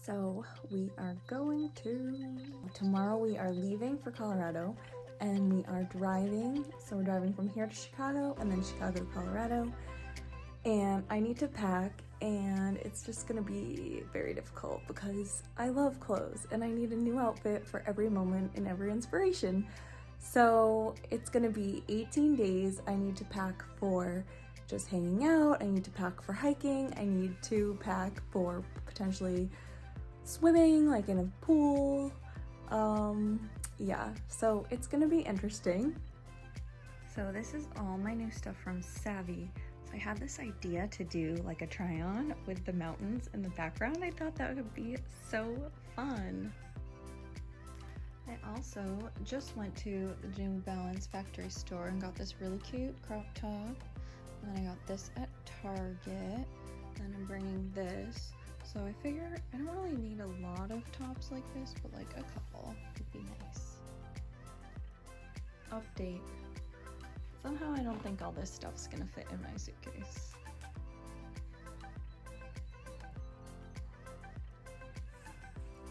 So we are tomorrow we are leaving for Colorado and we are driving. So we're driving from here to Chicago and then Chicago to Colorado. And I need to pack and it's just gonna be very difficult because I love clothes and I need a new outfit for every moment and every inspiration. So it's gonna be 18 days. I need to pack for just hanging out. I need to pack for hiking. I need to pack for potentially swimming, like in a pool. Yeah, so it's gonna be interesting. So this is all my new stuff from Savvy. So I had this idea to do like a try-on with the mountains in the background. I thought that would be so fun. I also just went to the New Balance factory store and got this really cute crop top. And then I got this at Target. Then I'm bringing this. So I figure I don't really need a lot of tops like this, but like a couple would be nice. Update. Somehow I don't think all this stuff's gonna fit in my suitcase.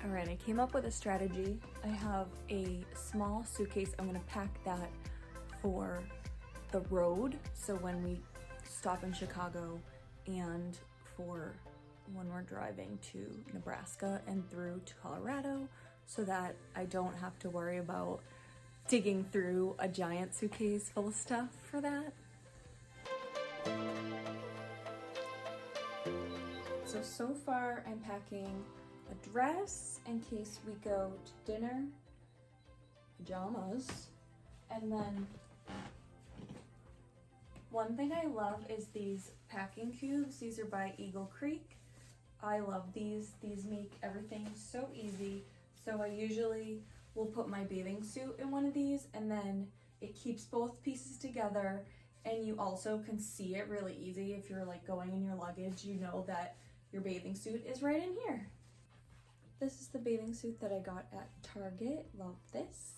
All right, I came up with a strategy. I have a small suitcase. I'm gonna pack that for the road. So when we stop in Chicago and for when we're driving to Nebraska and through to Colorado, so that I don't have to worry about digging through a giant suitcase full of stuff for that. So far I'm packing a dress in case we go to dinner, pajamas, and then one thing I love is these packing cubes. These are by Eagle Creek. I love these. These make everything so easy. So I usually will put my bathing suit in one of these and then it keeps both pieces together, and you also can see it really easy. If you're like going in your luggage, you know that your bathing suit is right in here. This is the bathing suit that I got at Target. Love this.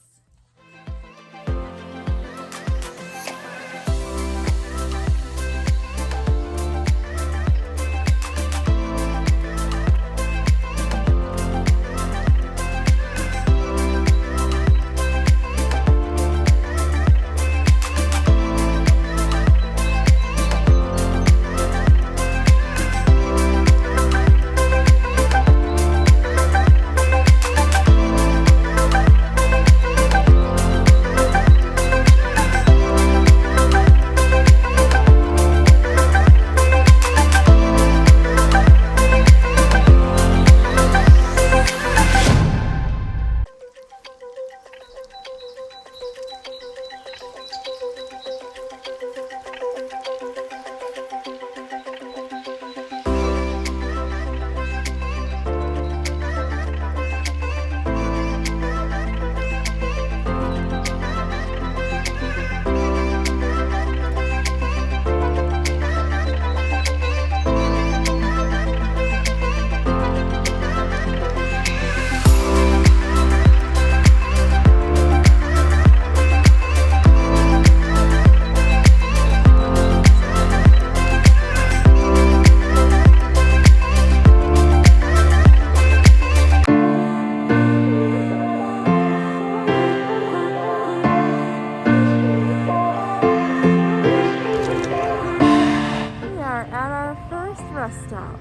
Rest stop.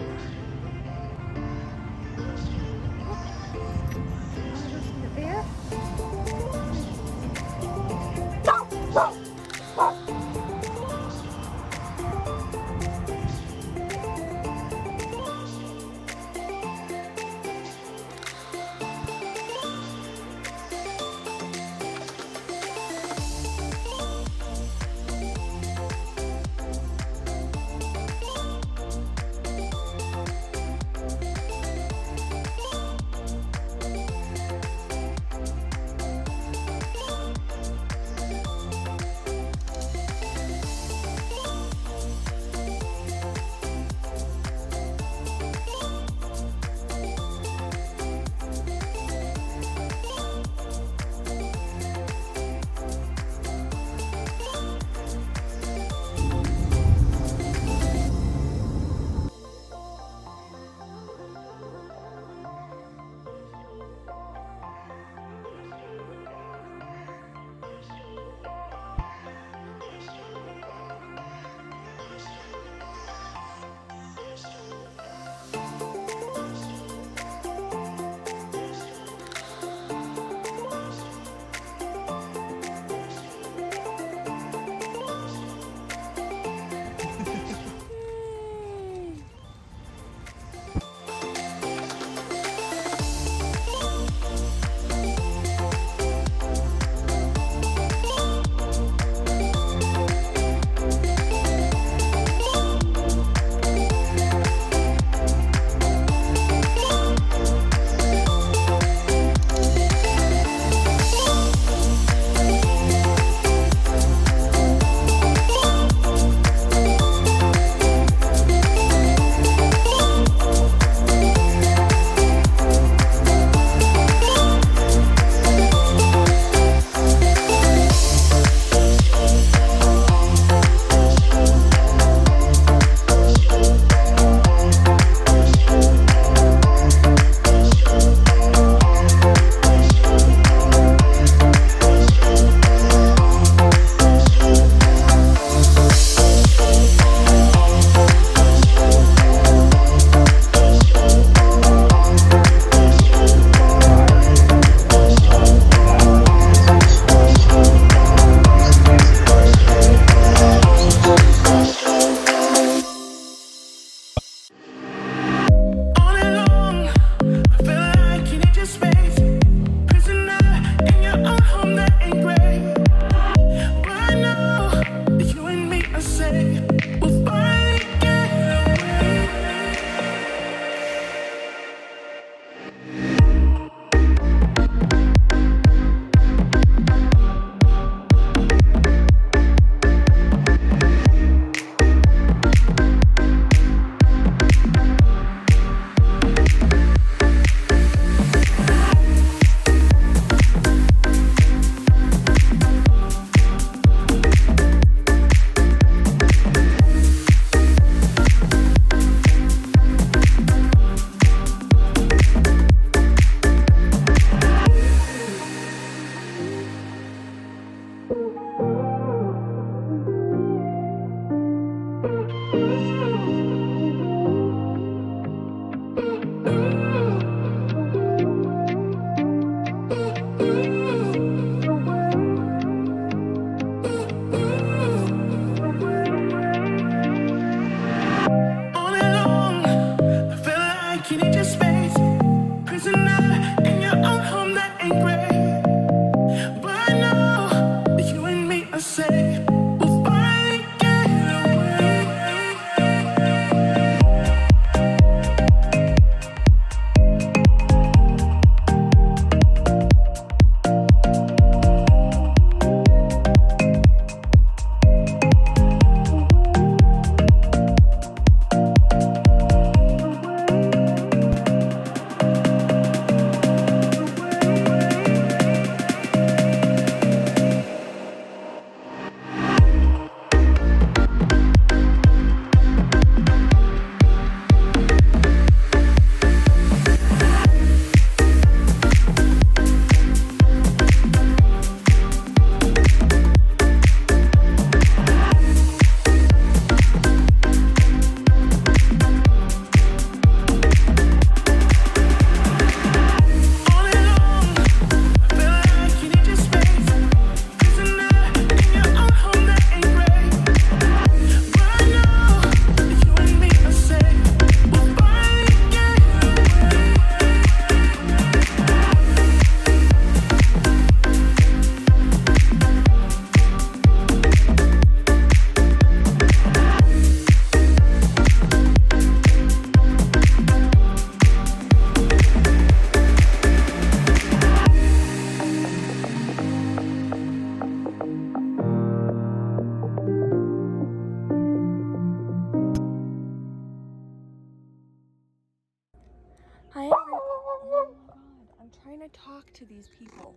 Hi, everyone. Oh my god, I'm trying to talk to these people.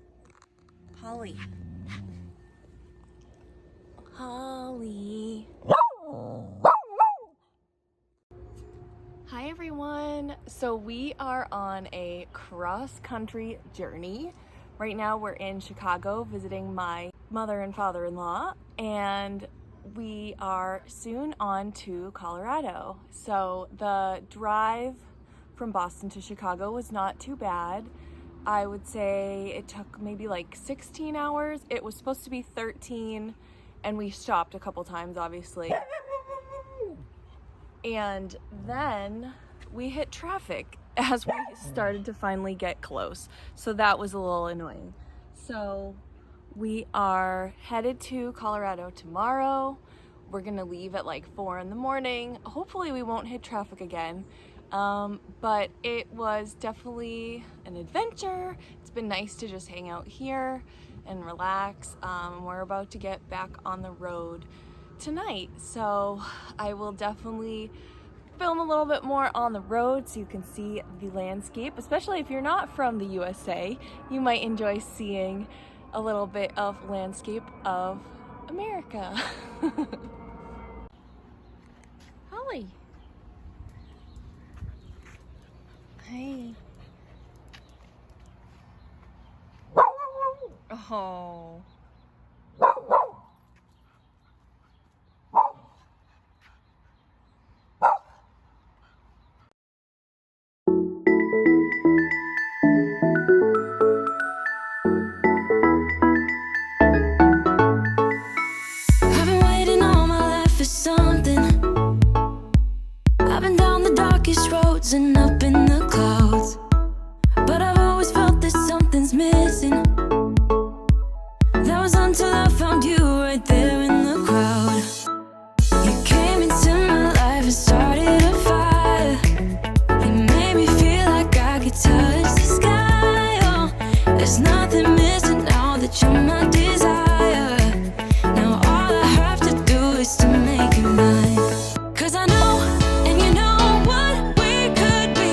Holly. Holly. Hi, everyone. So we are on a cross-country journey. Right now we're in Chicago visiting my mother and father-in-law, and we are soon on to Colorado. So the drive from Boston to Chicago was not too bad. I would say it took maybe like 16 hours. It was supposed to be 13, and we stopped a couple times, obviously. And then we hit traffic as we started to finally get close. So that was a little annoying. So we are headed to Colorado tomorrow. We're gonna leave at like 4 in the morning. Hopefully we won't hit traffic again. But it was definitely an adventure. It's been nice to just hang out here and relax. We're about to get back on the road tonight, so I will definitely film a little bit more on the road so you can see the landscape. Especially if you're not from the USA, you might enjoy seeing a little bit of landscape of America. Holly. Hey. Oh. I've been waiting all my life for something. I've been down the darkest roads and up in the clouds, but I've always felt that something's missing. That was until I found you right there in the crowd. You came into my life and started a fire. You made me feel like I could touch the sky. Oh, there's nothing missing now that you're my desire. Now all I have to do is to make you mine. 'Cause I know, and you know what we could be.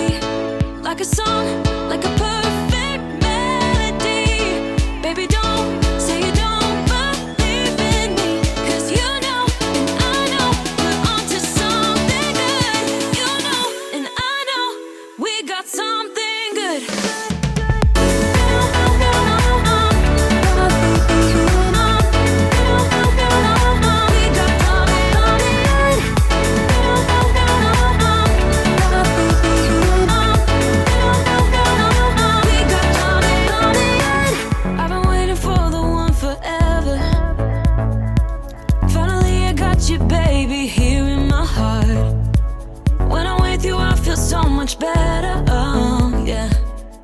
much better, oh yeah.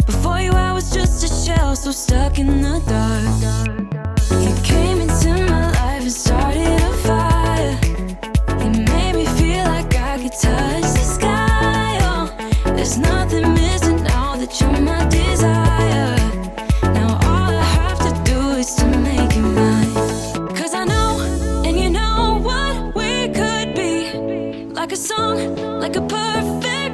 Before you I was just a shell, so stuck in the dark. You came into my life and started a fire. You made me feel like I could touch the sky, oh. There's nothing missing now that you're my desire. Now all I have to do is to make you mine. 'Cause I know, and you know what we could be. Like a song, like a perfect